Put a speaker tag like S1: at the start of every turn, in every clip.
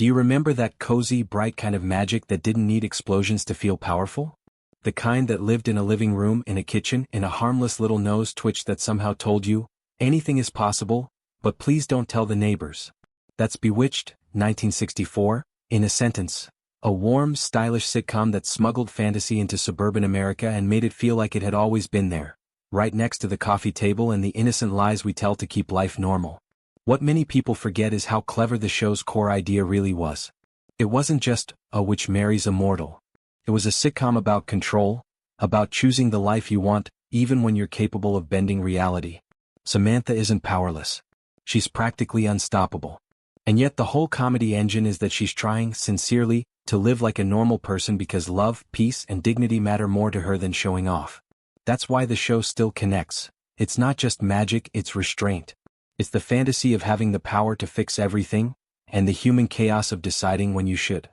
S1: Do you remember that cozy, bright kind of magic that didn't need explosions to feel powerful? The kind that lived in a living room, in a kitchen, in a harmless little nose twitch that somehow told you, anything is possible, but please don't tell the neighbors. That's Bewitched, 1964, in a sentence. A warm, stylish sitcom that smuggled fantasy into suburban America and made it feel like it had always been there, right next to the coffee table and the innocent lies we tell to keep life normal. What many people forget is how clever the show's core idea really was. It wasn't just a witch marries a mortal. It was a sitcom about control, about choosing the life you want, even when you're capable of bending reality. Samantha isn't powerless. She's practically unstoppable. And yet the whole comedy engine is that she's trying, sincerely, to live like a normal person because love, peace, and dignity matter more to her than showing off. That's why the show still connects. It's not just magic, it's restraint. It's the fantasy of having the power to fix everything, and the human chaos of deciding when you should.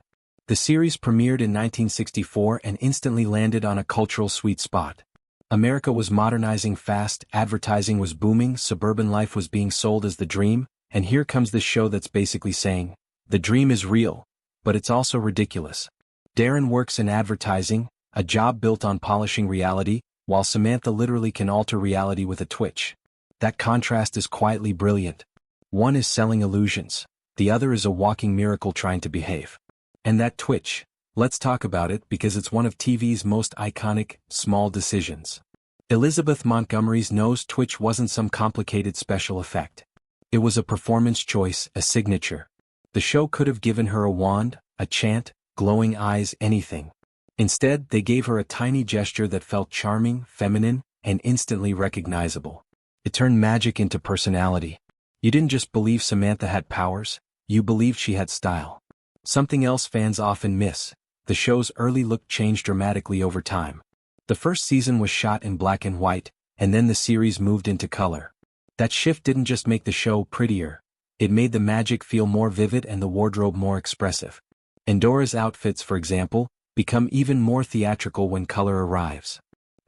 S1: The series premiered in 1964 and instantly landed on a cultural sweet spot. America was modernizing fast, advertising was booming, suburban life was being sold as the dream, and here comes this show that's basically saying, the dream is real, but it's also ridiculous. Darren works in advertising, a job built on polishing reality, while Samantha literally can alter reality with a twitch. That contrast is quietly brilliant. One is selling illusions, the other is a walking miracle trying to behave. And that twitch, let's talk about it because it's one of TV's most iconic, small decisions. Elizabeth Montgomery's nose twitch wasn't some complicated special effect. It was a performance choice, a signature. The show could have given her a wand, a chant, glowing eyes, anything. Instead, they gave her a tiny gesture that felt charming, feminine, and instantly recognizable. It turned magic into personality. You didn't just believe Samantha had powers, you believed she had style. Something else fans often miss, the show's early look changed dramatically over time. The first season was shot in black and white, and then the series moved into color. That shift didn't just make the show prettier, it made the magic feel more vivid and the wardrobe more expressive. Endora's outfits, for example, become even more theatrical when color arrives.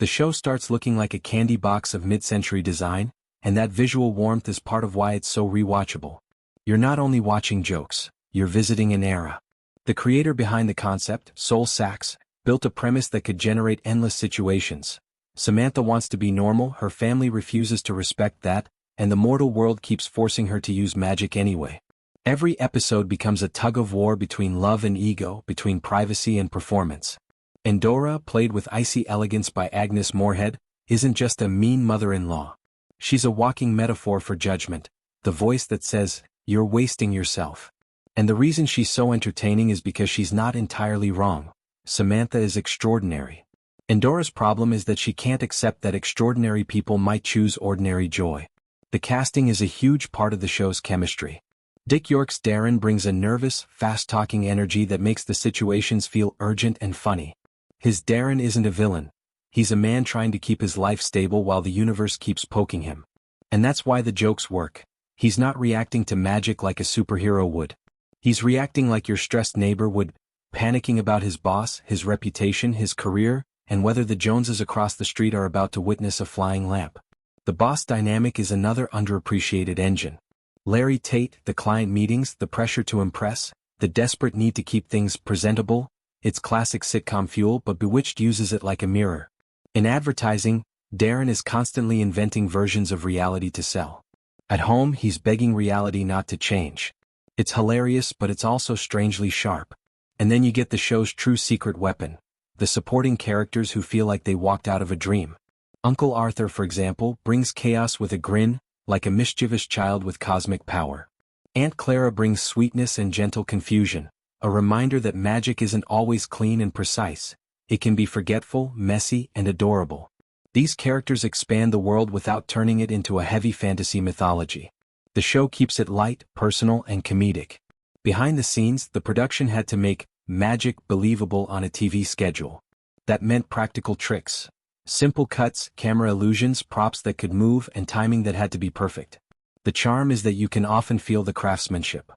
S1: The show starts looking like a candy box of mid-century design, and that visual warmth is part of why it's so rewatchable. You're not only watching jokes, you're visiting an era. The creator behind the concept, Sol Sachs, built a premise that could generate endless situations. Samantha wants to be normal, her family refuses to respect that, and the mortal world keeps forcing her to use magic anyway. Every episode becomes a tug-of-war between love and ego, between privacy and performance. Endora, played with icy elegance by Agnes Moorehead, isn't just a mean mother-in-law. She's a walking metaphor for judgment, the voice that says, you're wasting yourself. And the reason she's so entertaining is because she's not entirely wrong. Samantha is extraordinary. Endora's problem is that she can't accept that extraordinary people might choose ordinary joy. The casting is a huge part of the show's chemistry. Dick York's Darren brings a nervous, fast-talking energy that makes the situations feel urgent and funny. His Darren isn't a villain. He's a man trying to keep his life stable while the universe keeps poking him. And that's why the jokes work. He's not reacting to magic like a superhero would. He's reacting like your stressed neighbor would, panicking about his boss, his reputation, his career, and whether the Joneses across the street are about to witness a flying lamp. The boss dynamic is another underappreciated engine. Larry Tate, the client meetings, the pressure to impress, the desperate need to keep things presentable, it's classic sitcom fuel, but Bewitched uses it like a mirror. In advertising, Darren is constantly inventing versions of reality to sell. At home, he's begging reality not to change. It's hilarious, but it's also strangely sharp. And then you get the show's true secret weapon, the supporting characters who feel like they walked out of a dream. Uncle Arthur, for example, brings chaos with a grin, like a mischievous child with cosmic power. Aunt Clara brings sweetness and gentle confusion, a reminder that magic isn't always clean and precise. It can be forgetful, messy, and adorable. These characters expand the world without turning it into a heavy fantasy mythology. The show keeps it light, personal, and comedic. Behind the scenes, the production had to make magic believable on a TV schedule. That meant practical tricks. Simple cuts, camera illusions, props that could move, and timing that had to be perfect. The charm is that you can often feel the craftsmanship.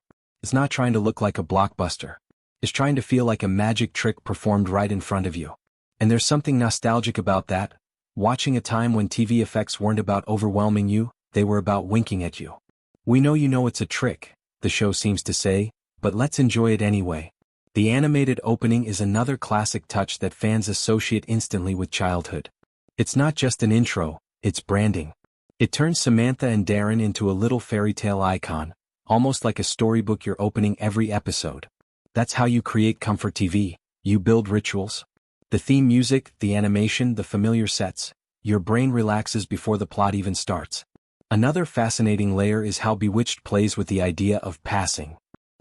S1: It's not trying to look like a blockbuster. It's trying to feel like a magic trick performed right in front of you. And there's something nostalgic about that. Watching a time when TV effects weren't about overwhelming you, they were about winking at you. We know you know it's a trick, the show seems to say, but let's enjoy it anyway. The animated opening is another classic touch that fans associate instantly with childhood. It's not just an intro, it's branding. It turns Samantha and Darren into a little fairy tale icon, almost like a storybook you're opening every episode. That's how you create comfort TV, you build rituals. The theme music, the animation, the familiar sets, your brain relaxes before the plot even starts. Another fascinating layer is how Bewitched plays with the idea of passing.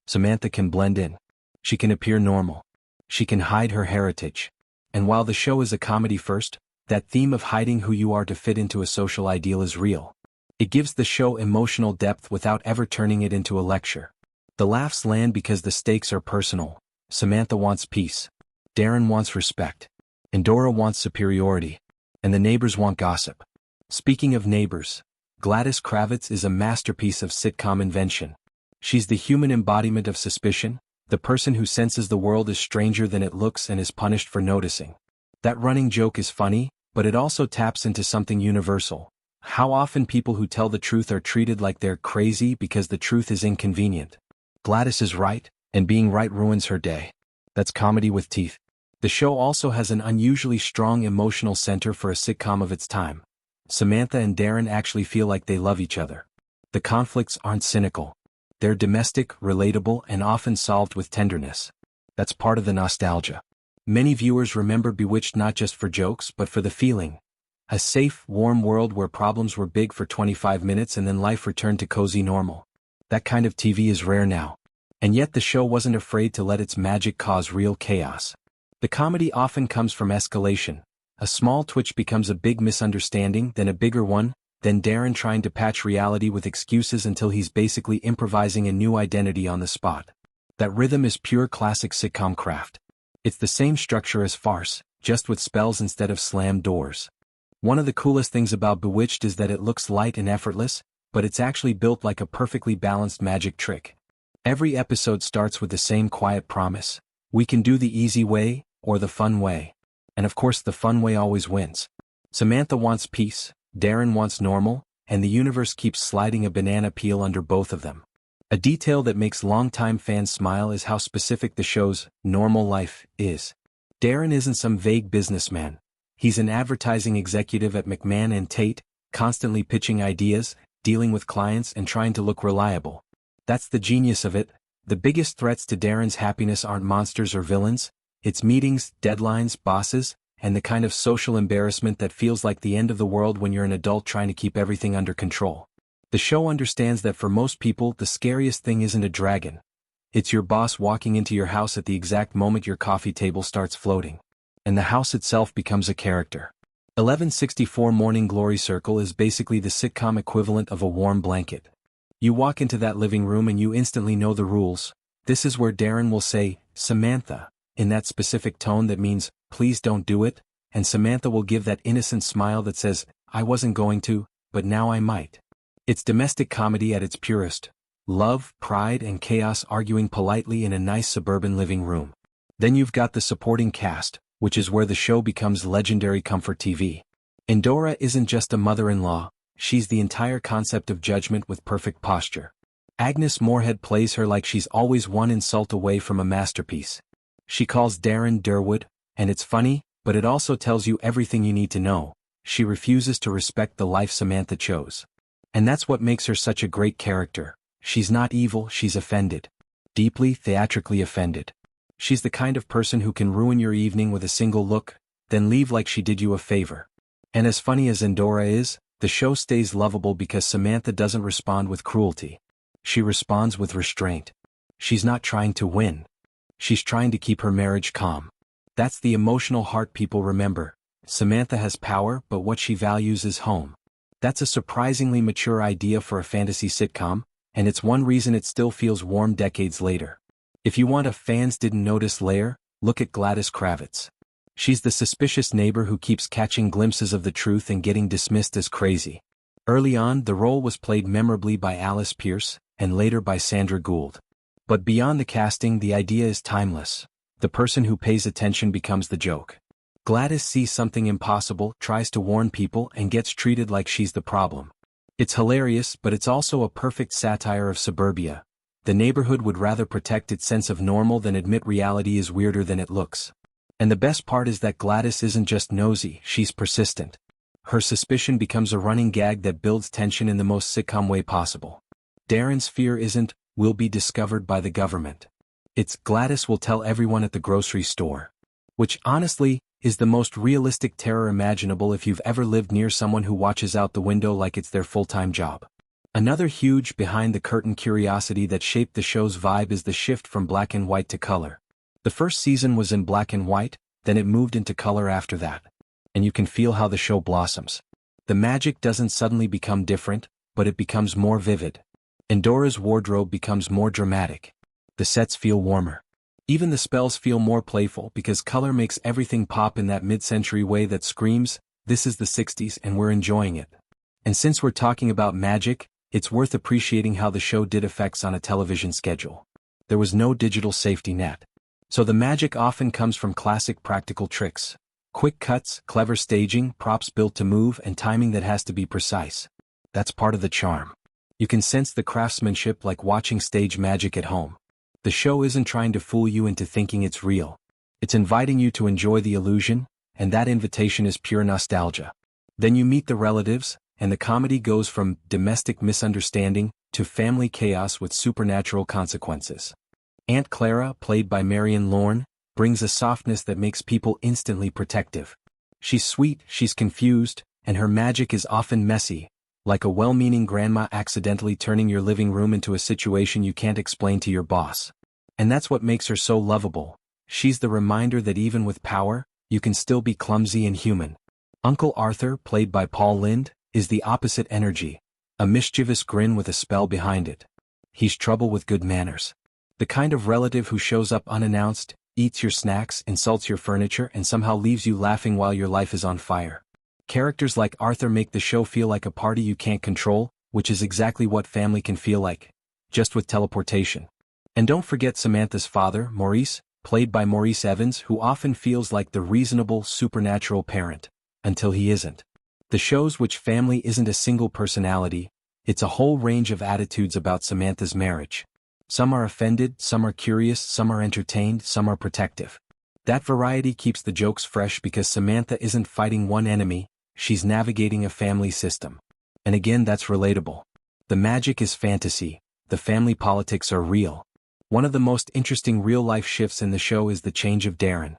S1: Samantha can blend in. She can appear normal. She can hide her heritage. And while the show is a comedy first, that theme of hiding who you are to fit into a social ideal is real. It gives the show emotional depth without ever turning it into a lecture. The laughs land because the stakes are personal. Samantha wants peace. Darren wants respect. Endora wants superiority. And the neighbors want gossip. Speaking of neighbors, Gladys Kravitz is a masterpiece of sitcom invention. She's the human embodiment of suspicion, the person who senses the world is stranger than it looks and is punished for noticing. That running joke is funny, but it also taps into something universal. How often people who tell the truth are treated like they're crazy because the truth is inconvenient. Gladys is right, and being right ruins her day. That's comedy with teeth. The show also has an unusually strong emotional center for a sitcom of its time. Samantha and Darren actually feel like they love each other. The conflicts aren't cynical. They're domestic, relatable, and often solved with tenderness. That's part of the nostalgia. Many viewers remember Bewitched not just for jokes but for the feeling. A safe, warm world where problems were big for 25 minutes and then life returned to cozy normal. That kind of TV is rare now. And yet the show wasn't afraid to let its magic cause real chaos. The comedy often comes from escalation. A small twitch becomes a big misunderstanding, then a bigger one, then Darren trying to patch reality with excuses until he's basically improvising a new identity on the spot. That rhythm is pure classic sitcom craft. It's the same structure as farce, just with spells instead of slammed doors. One of the coolest things about Bewitched is that it looks light and effortless, but it's actually built like a perfectly balanced magic trick. Every episode starts with the same quiet promise. We can do the easy way, or the fun way. And of course the fun way always wins. Samantha wants peace, Darren wants normal, and the universe keeps sliding a banana peel under both of them. A detail that makes longtime fans smile is how specific the show's normal life is. Darren isn't some vague businessman. He's an advertising executive at McMahon and Tate, constantly pitching ideas, dealing with clients and trying to look reliable. That's the genius of it. The biggest threats to Darren's happiness aren't monsters or villains, it's meetings, deadlines, bosses, and the kind of social embarrassment that feels like the end of the world when you're an adult trying to keep everything under control. The show understands that for most people the scariest thing isn't a dragon. It's your boss walking into your house at the exact moment your coffee table starts floating. And the house itself becomes a character. 1164 Morning Glory Circle is basically the sitcom equivalent of a warm blanket. You walk into that living room and you instantly know the rules. This is where Darren will say, "Samantha," in that specific tone that means, "Please don't do it," and Samantha will give that innocent smile that says, "I wasn't going to, but now I might." It's domestic comedy at its purest. Love, pride, and chaos arguing politely in a nice suburban living room. Then you've got the supporting cast, which is where the show becomes legendary comfort TV. Endora isn't just a mother-in-law, she's the entire concept of judgment with perfect posture. Agnes Moorehead plays her like she's always one insult away from a masterpiece. She calls Darren Durwood, and it's funny, but it also tells you everything you need to know. She refuses to respect the life Samantha chose. And that's what makes her such a great character. She's not evil, she's offended. Deeply, theatrically offended. She's the kind of person who can ruin your evening with a single look, then leave like she did you a favor. And as funny as Endora is, the show stays lovable because Samantha doesn't respond with cruelty. She responds with restraint. She's not trying to win. She's trying to keep her marriage calm. That's the emotional heart people remember. Samantha has power, but what she values is home. That's a surprisingly mature idea for a fantasy sitcom, and it's one reason it still feels warm decades later. If you want a fans didn't notice layer, look at Gladys Kravitz. She's the suspicious neighbor who keeps catching glimpses of the truth and getting dismissed as crazy. Early on, the role was played memorably by Alice Pierce, and later by Sandra Gould. But beyond the casting, the idea is timeless. The person who pays attention becomes the joke. Gladys sees something impossible, tries to warn people, and gets treated like she's the problem. It's hilarious, but it's also a perfect satire of suburbia. The neighborhood would rather protect its sense of normal than admit reality is weirder than it looks. And the best part is that Gladys isn't just nosy, she's persistent. Her suspicion becomes a running gag that builds tension in the most sitcom way possible. Darren's fear isn't, "we'll be discovered by the government." It's, "Gladys will tell everyone at the grocery store." Which, honestly, is the most realistic terror imaginable if you've ever lived near someone who watches out the window like it's their full-time job. Another huge behind-the-curtain curiosity that shaped the show's vibe is the shift from black and white to color. The first season was in black and white, then it moved into color after that. And you can feel how the show blossoms. The magic doesn't suddenly become different, but it becomes more vivid. Endora's wardrobe becomes more dramatic. The sets feel warmer. Even the spells feel more playful because color makes everything pop in that mid-century way that screams, "This is the 60s and we're enjoying it." And since we're talking about magic, it's worth appreciating how the show did effects on a television schedule. There was no digital safety net. So the magic often comes from classic practical tricks. Quick cuts, clever staging, props built to move, and timing that has to be precise. That's part of the charm. You can sense the craftsmanship like watching stage magic at home. The show isn't trying to fool you into thinking it's real. It's inviting you to enjoy the illusion, and that invitation is pure nostalgia. Then you meet the relatives, and the comedy goes from domestic misunderstanding to family chaos with supernatural consequences. Aunt Clara, played by Marion Lorne, brings a softness that makes people instantly protective. She's sweet, she's confused, and her magic is often messy, like a well-meaning grandma accidentally turning your living room into a situation you can't explain to your boss. And that's what makes her so lovable. She's the reminder that even with power, you can still be clumsy and human. Uncle Arthur, played by Paul Lynde, is the opposite energy, a mischievous grin with a spell behind it. He's trouble with good manners. The kind of relative who shows up unannounced, eats your snacks, insults your furniture, and somehow leaves you laughing while your life is on fire. Characters like Arthur make the show feel like a party you can't control, which is exactly what family can feel like, just with teleportation. And don't forget Samantha's father, Maurice, played by Maurice Evans, who often feels like the reasonable, supernatural parent, until he isn't. The show's which family isn't a single personality, it's a whole range of attitudes about Samantha's marriage. Some are offended, some are curious, some are entertained, some are protective. That variety keeps the jokes fresh because Samantha isn't fighting one enemy, she's navigating a family system. And again, that's relatable. The magic is fantasy, the family politics are real. One of the most interesting real-life shifts in the show is the change of Darren.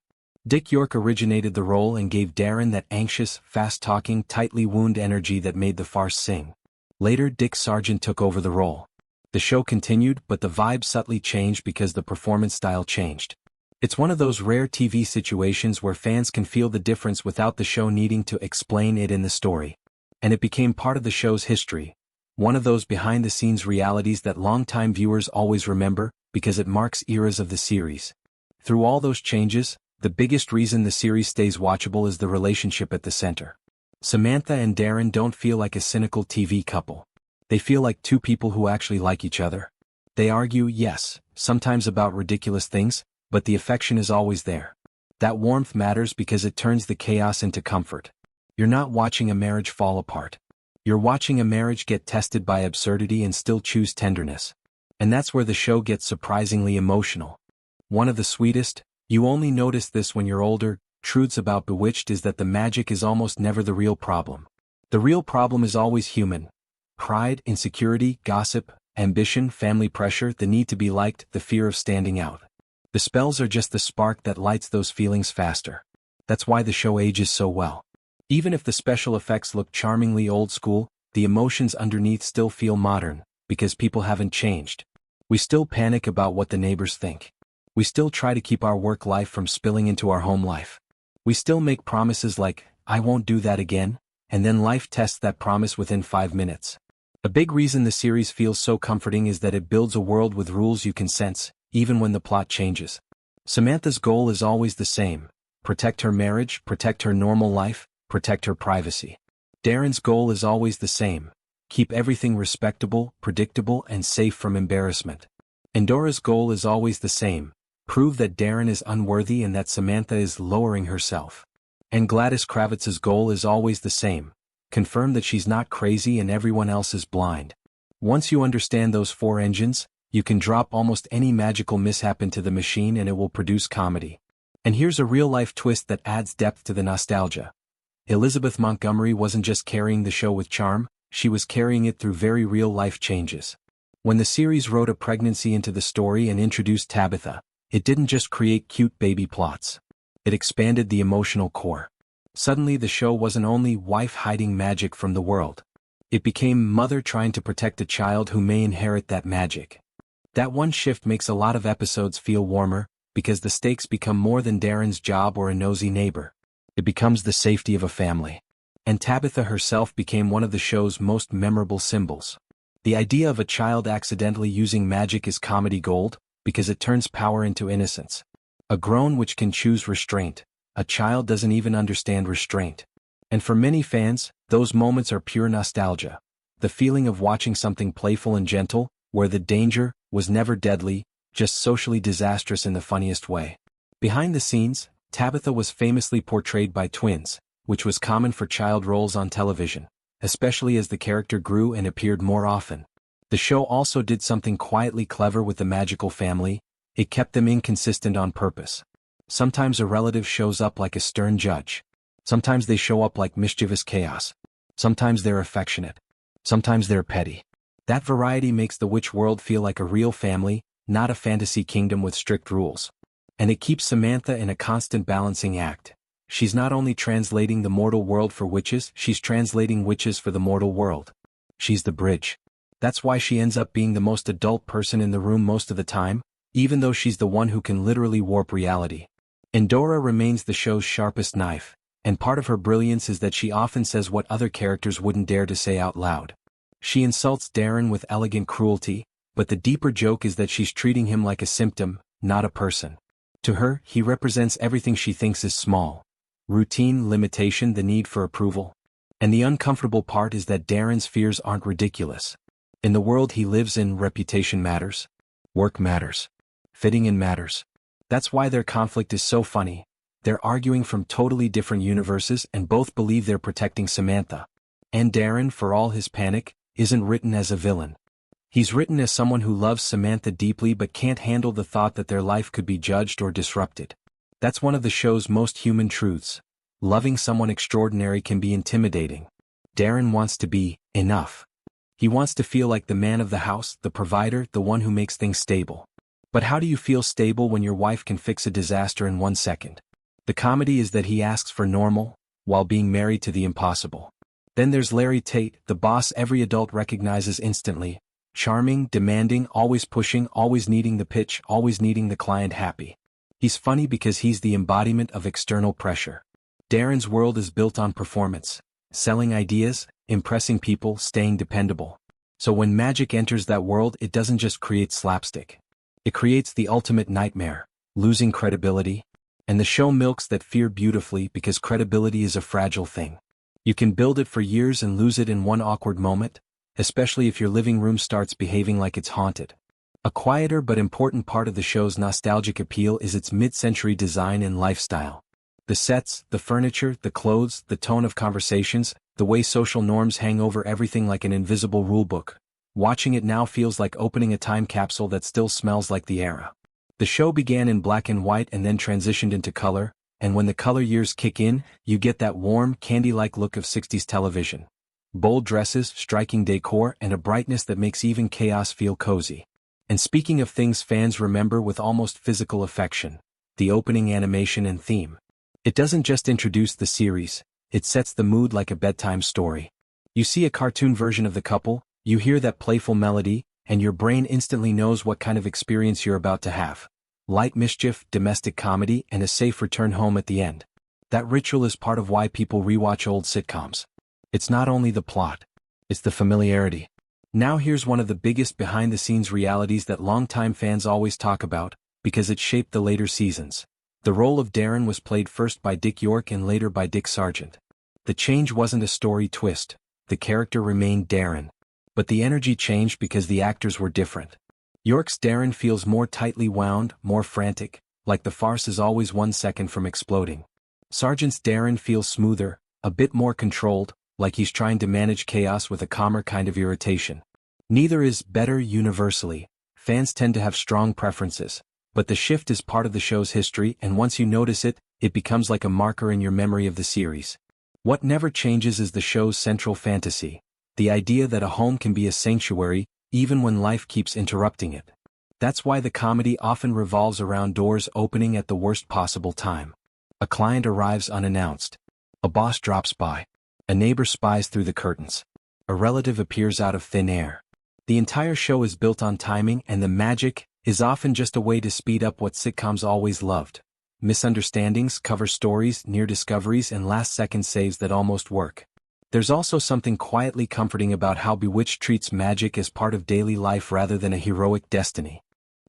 S1: Dick York originated the role and gave Darren that anxious, fast-talking, tightly wound energy that made the farce sing. Later, Dick Sargent took over the role. The show continued, but the vibe subtly changed because the performance style changed. It's one of those rare TV situations where fans can feel the difference without the show needing to explain it in the story. And it became part of the show's history. One of those behind-the-scenes realities that longtime viewers always remember, because it marks eras of the series. Through all those changes, the biggest reason the series stays watchable is the relationship at the center. Samantha and Darren don't feel like a cynical TV couple. They feel like two people who actually like each other. They argue, yes, sometimes about ridiculous things, but the affection is always there. That warmth matters because it turns the chaos into comfort. You're not watching a marriage fall apart. You're watching a marriage get tested by absurdity and still choose tenderness. And that's where the show gets surprisingly emotional. One of the sweetest, you only notice this when you're older, truths about Bewitched is that the magic is almost never the real problem. The real problem is always human. Pride, insecurity, gossip, ambition, family pressure, the need to be liked, the fear of standing out. The spells are just the spark that lights those feelings faster. That's why the show ages so well. Even if the special effects look charmingly old school, the emotions underneath still feel modern, because people haven't changed. We still panic about what the neighbors think. We still try to keep our work life from spilling into our home life. We still make promises like, "I won't do that again," and then life tests that promise within 5 minutes. A big reason the series feels so comforting is that it builds a world with rules you can sense, even when the plot changes. Samantha's goal is always the same: protect her marriage, protect her normal life, protect her privacy. Darren's goal is always the same: keep everything respectable, predictable, and safe from embarrassment. Endora's goal is always the same: prove that Darren is unworthy and that Samantha is lowering herself. And Gladys Kravitz's goal is always the same: confirm that she's not crazy and everyone else is blind. Once you understand those 4 engines, You can drop almost any magical mishap into the machine and it will produce comedy. And here's a real-life twist that adds depth to the nostalgia. Elizabeth Montgomery wasn't just carrying the show with charm, she was carrying it through very real-life changes. When the series wrote a pregnancy into the story and introduced Tabitha, it didn't just create cute baby plots. It expanded the emotional core. Suddenly the show wasn't only wife hiding magic from the world. It became mother trying to protect a child who may inherit that magic. That one shift makes a lot of episodes feel warmer, because the stakes become more than Darren's job or a nosy neighbor. It becomes the safety of a family. And Tabitha herself became one of the show's most memorable symbols. The idea of a child accidentally using magic is comedy gold, because it turns power into innocence. A grown witch can choose restraint. A child doesn't even understand restraint. And for many fans, those moments are pure nostalgia. The feeling of watching something playful and gentle, where the danger was never deadly, just socially disastrous in the funniest way. Behind the scenes, Tabitha was famously portrayed by twins, which was common for child roles on television, especially as the character grew and appeared more often. The show also did something quietly clever with the magical family. It kept them inconsistent on purpose. Sometimes a relative shows up like a stern judge. Sometimes they show up like mischievous chaos. Sometimes they're affectionate. Sometimes they're petty. That variety makes the witch world feel like a real family, not a fantasy kingdom with strict rules. And it keeps Samantha in a constant balancing act. She's not only translating the mortal world for witches, she's translating witches for the mortal world. She's the bridge. That's why she ends up being the most adult person in the room most of the time, even though she's the one who can literally warp reality. Endora remains the show's sharpest knife, and part of her brilliance is that she often says what other characters wouldn't dare to say out loud. She insults Darren with elegant cruelty, but the deeper joke is that she's treating him like a symptom, not a person. To her, he represents everything she thinks is small. Routine, limitation, the need for approval. And the uncomfortable part is that Darren's fears aren't ridiculous. In the world he lives in, reputation matters. Work matters. Fitting in matters. That's why their conflict is so funny. They're arguing from totally different universes and both believe they're protecting Samantha. And Darren, for all his panic, isn't written as a villain. He's written as someone who loves Samantha deeply but can't handle the thought that their life could be judged or disrupted. That's one of the show's most human truths. Loving someone extraordinary can be intimidating. Darren wants to be enough. He wants to feel like the man of the house, the provider, the one who makes things stable. But how do you feel stable when your wife can fix a disaster in 1 second? The comedy is that he asks for normal, while being married to the impossible. Then there's Larry Tate, the boss every adult recognizes instantly. Charming, demanding, always pushing, always needing the pitch, always needing the client happy. He's funny because he's the embodiment of external pressure. Darren's world is built on performance. Selling ideas, impressing people, staying dependable. So when magic enters that world, it doesn't just create slapstick. It creates the ultimate nightmare, losing credibility. And the show milks that fear beautifully because credibility is a fragile thing. You can build it for years and lose it in one awkward moment, especially if your living room starts behaving like it's haunted. A quieter but important part of the show's nostalgic appeal is its mid-century design and lifestyle. The sets, the furniture, the clothes, the tone of conversations, the way social norms hang over everything like an invisible rulebook. Watching it now feels like opening a time capsule that still smells like the era. The show began in black and white and then transitioned into color, and when the color years kick in, you get that warm, candy-like look of 60s television. Bold dresses, striking decor, and a brightness that makes even chaos feel cozy. And speaking of things fans remember with almost physical affection, the opening animation and theme. It doesn't just introduce the series, it sets the mood like a bedtime story. You see a cartoon version of the couple, you hear that playful melody, and your brain instantly knows what kind of experience you're about to have. Light mischief, domestic comedy, and a safe return home at the end. That ritual is part of why people rewatch old sitcoms. It's not only the plot, it's the familiarity. Now here's one of the biggest behind-the-scenes realities that longtime fans always talk about, because it shaped the later seasons. The role of Darren was played first by Dick York and later by Dick Sargent. The change wasn't a story twist, the character remained Darren. But the energy changed because the actors were different. York's Darren feels more tightly wound, more frantic, like the farce is always 1 second from exploding. Sargent's Darren feels smoother, a bit more controlled, like he's trying to manage chaos with a calmer kind of irritation. Neither is better universally. Fans tend to have strong preferences, but the shift is part of the show's history, and once you notice it, it becomes like a marker in your memory of the series. What never changes is the show's central fantasy, the idea that a home can be a sanctuary, even when life keeps interrupting it. That's why the comedy often revolves around doors opening at the worst possible time. A client arrives unannounced. A boss drops by. A neighbor spies through the curtains. A relative appears out of thin air. The entire show is built on timing, and the magic is often just a way to speed up what sitcoms always loved. Misunderstandings, cover stories, near discoveries, and last-second saves that almost work. There's also something quietly comforting about how Bewitched treats magic as part of daily life rather than a heroic destiny.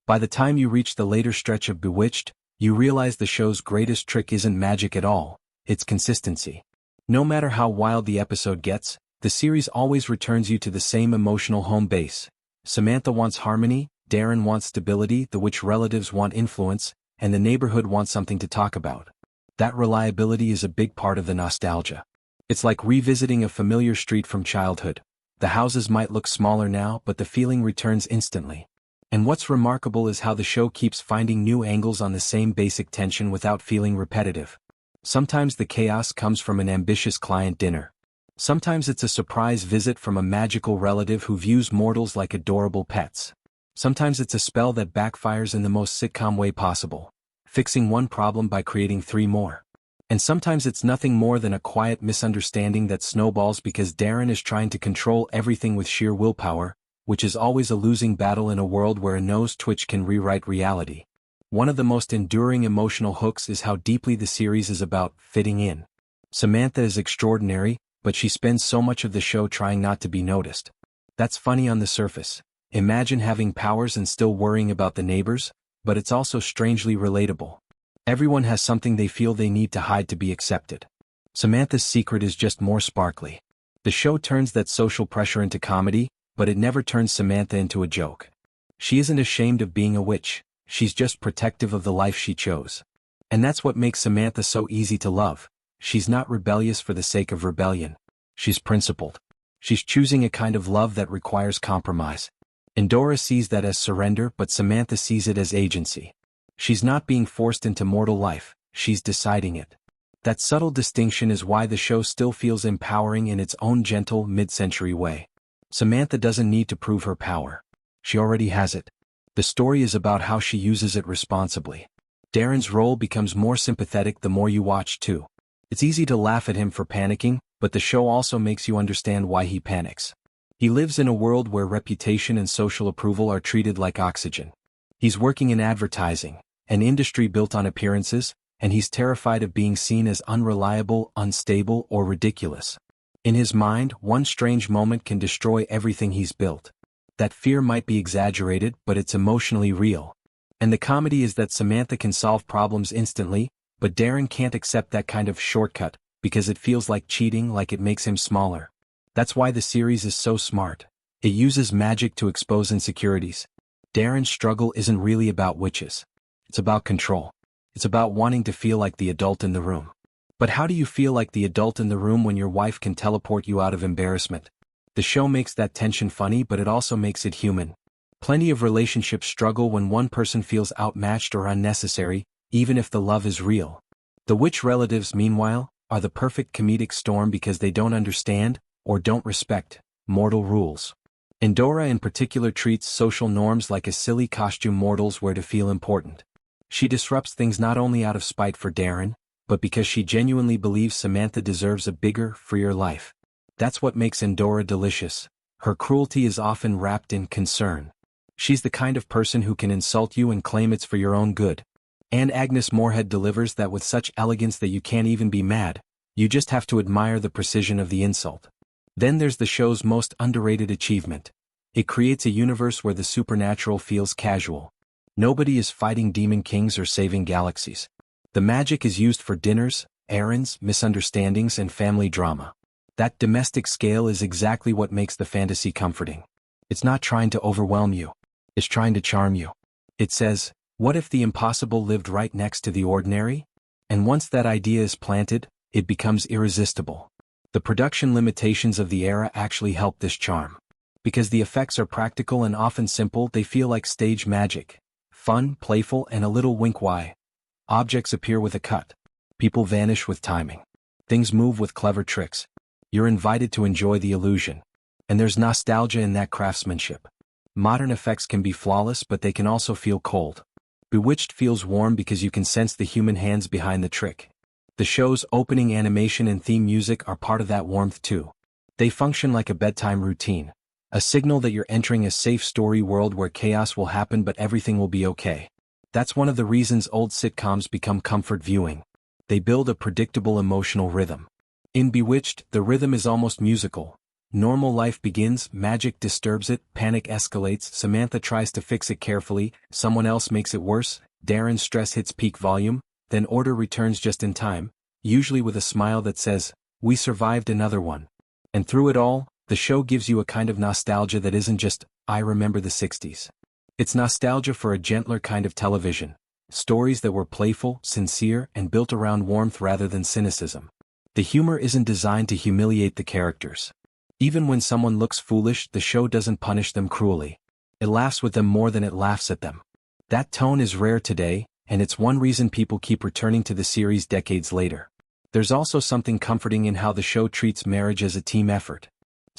S1: By the time you reach the later stretch of Bewitched, you realize the show's greatest trick isn't magic at all, it's consistency. No matter how wild the episode gets, the series always returns you to the same emotional home base. Samantha wants harmony, Darren wants stability, the witch relatives want influence, and the neighborhood wants something to talk about. That reliability is a big part of the nostalgia. It's like revisiting a familiar street from childhood. The houses might look smaller now, but the feeling returns instantly. And what's remarkable is how the show keeps finding new angles on the same basic tension without feeling repetitive. Sometimes the chaos comes from an ambitious client dinner. Sometimes it's a surprise visit from a magical relative who views mortals like adorable pets. Sometimes it's a spell that backfires in the most sitcom way possible, fixing one problem by creating three more. And sometimes it's nothing more than a quiet misunderstanding that snowballs because Darren is trying to control everything with sheer willpower, which is always a losing battle in a world where a nose twitch can rewrite reality. One of the most enduring emotional hooks is how deeply the series is about fitting in. Samantha is extraordinary, but she spends so much of the show trying not to be noticed. That's funny on the surface. Imagine having powers and still worrying about the neighbors, but it's also strangely relatable. Everyone has something they feel they need to hide to be accepted. Samantha's secret is just more sparkly. The show turns that social pressure into comedy, but it never turns Samantha into a joke. She isn't ashamed of being a witch, she's just protective of the life she chose. And that's what makes Samantha so easy to love. She's not rebellious for the sake of rebellion. She's principled. She's choosing a kind of love that requires compromise. Endora sees that as surrender, but Samantha sees it as agency. She's not being forced into mortal life, she's deciding it. That subtle distinction is why the show still feels empowering in its own gentle, mid-century way. Samantha doesn't need to prove her power. She already has it. The story is about how she uses it responsibly. Darren's role becomes more sympathetic the more you watch too. It's easy to laugh at him for panicking, but the show also makes you understand why he panics. He lives in a world where reputation and social approval are treated like oxygen. He's working in advertising, an industry built on appearances, and he's terrified of being seen as unreliable, unstable, or ridiculous. In his mind, one strange moment can destroy everything he's built. That fear might be exaggerated, but it's emotionally real. And the comedy is that Samantha can solve problems instantly, but Darren can't accept that kind of shortcut, because it feels like cheating, like it makes him smaller. That's why the series is so smart. It uses magic to expose insecurities. Darren's struggle isn't really about witches. It's about control. It's about wanting to feel like the adult in the room. But how do you feel like the adult in the room when your wife can teleport you out of embarrassment? The show makes that tension funny, but it also makes it human. Plenty of relationships struggle when one person feels outmatched or unnecessary, even if the love is real. The witch relatives, meanwhile, are the perfect comedic storm because they don't understand, or don't respect, mortal rules. Endora in particular treats social norms like a silly costume mortals wear to feel important. She disrupts things not only out of spite for Darren, but because she genuinely believes Samantha deserves a bigger, freer life. That's what makes Endora delicious. Her cruelty is often wrapped in concern. She's the kind of person who can insult you and claim it's for your own good. And Agnes Moorehead delivers that with such elegance that you can't even be mad, you just have to admire the precision of the insult. Then there's the show's most underrated achievement. It creates a universe where the supernatural feels casual. Nobody is fighting demon kings or saving galaxies. The magic is used for dinners, errands, misunderstandings, and family drama. That domestic scale is exactly what makes the fantasy comforting. It's not trying to overwhelm you. It's trying to charm you. It says, what if the impossible lived right next to the ordinary? And once that idea is planted, it becomes irresistible. The production limitations of the era actually help this charm. Because the effects are practical and often simple, they feel like stage magic. Fun, playful, and a little wink. Why? Objects appear with a cut. People vanish with timing. Things move with clever tricks. You're invited to enjoy the illusion. And there's nostalgia in that craftsmanship. Modern effects can be flawless, but they can also feel cold. Bewitched feels warm because you can sense the human hands behind the trick. The show's opening animation and theme music are part of that warmth too. They function like a bedtime routine. A signal that you're entering a safe story world where chaos will happen but everything will be okay. That's one of the reasons old sitcoms become comfort viewing. They build a predictable emotional rhythm. In Bewitched, the rhythm is almost musical. Normal life begins, magic disturbs it, panic escalates, Samantha tries to fix it carefully, someone else makes it worse, Darren's stress hits peak volume, then order returns just in time, usually with a smile that says, "We survived another one." And through it all, the show gives you a kind of nostalgia that isn't just, "I remember the 60s. It's nostalgia for a gentler kind of television. Stories that were playful, sincere, and built around warmth rather than cynicism. The humor isn't designed to humiliate the characters. Even when someone looks foolish, the show doesn't punish them cruelly. It laughs with them more than it laughs at them. That tone is rare today, and it's one reason people keep returning to the series decades later. There's also something comforting in how the show treats marriage as a team effort.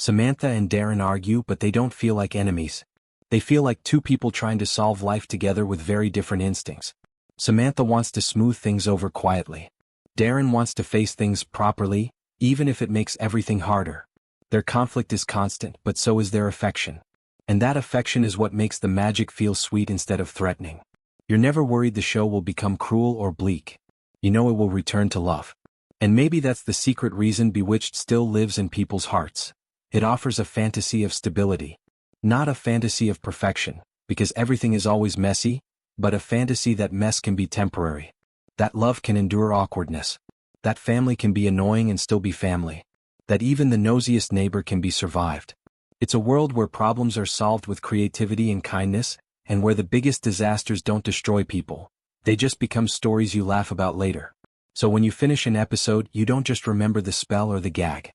S1: Samantha and Darren argue, but they don't feel like enemies. They feel like two people trying to solve life together with very different instincts. Samantha wants to smooth things over quietly. Darren wants to face things properly, even if it makes everything harder. Their conflict is constant, but so is their affection. And that affection is what makes the magic feel sweet instead of threatening. You're never worried the show will become cruel or bleak. You know it will return to love. And maybe that's the secret reason Bewitched still lives in people's hearts. It offers a fantasy of stability. Not a fantasy of perfection, because everything is always messy, but a fantasy that mess can be temporary. That love can endure awkwardness. That family can be annoying and still be family. That even the nosiest neighbor can be survived. It's a world where problems are solved with creativity and kindness, and where the biggest disasters don't destroy people. They just become stories you laugh about later. So when you finish an episode, you don't just remember the spell or the gag.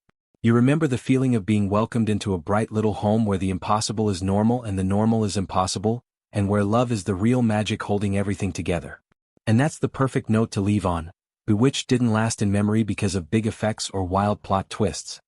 S1: You remember the feeling of being welcomed into a bright little home where the impossible is normal and the normal is impossible, and where love is the real magic holding everything together. And that's the perfect note to leave on. Bewitched didn't last in memory because of big effects or wild plot twists.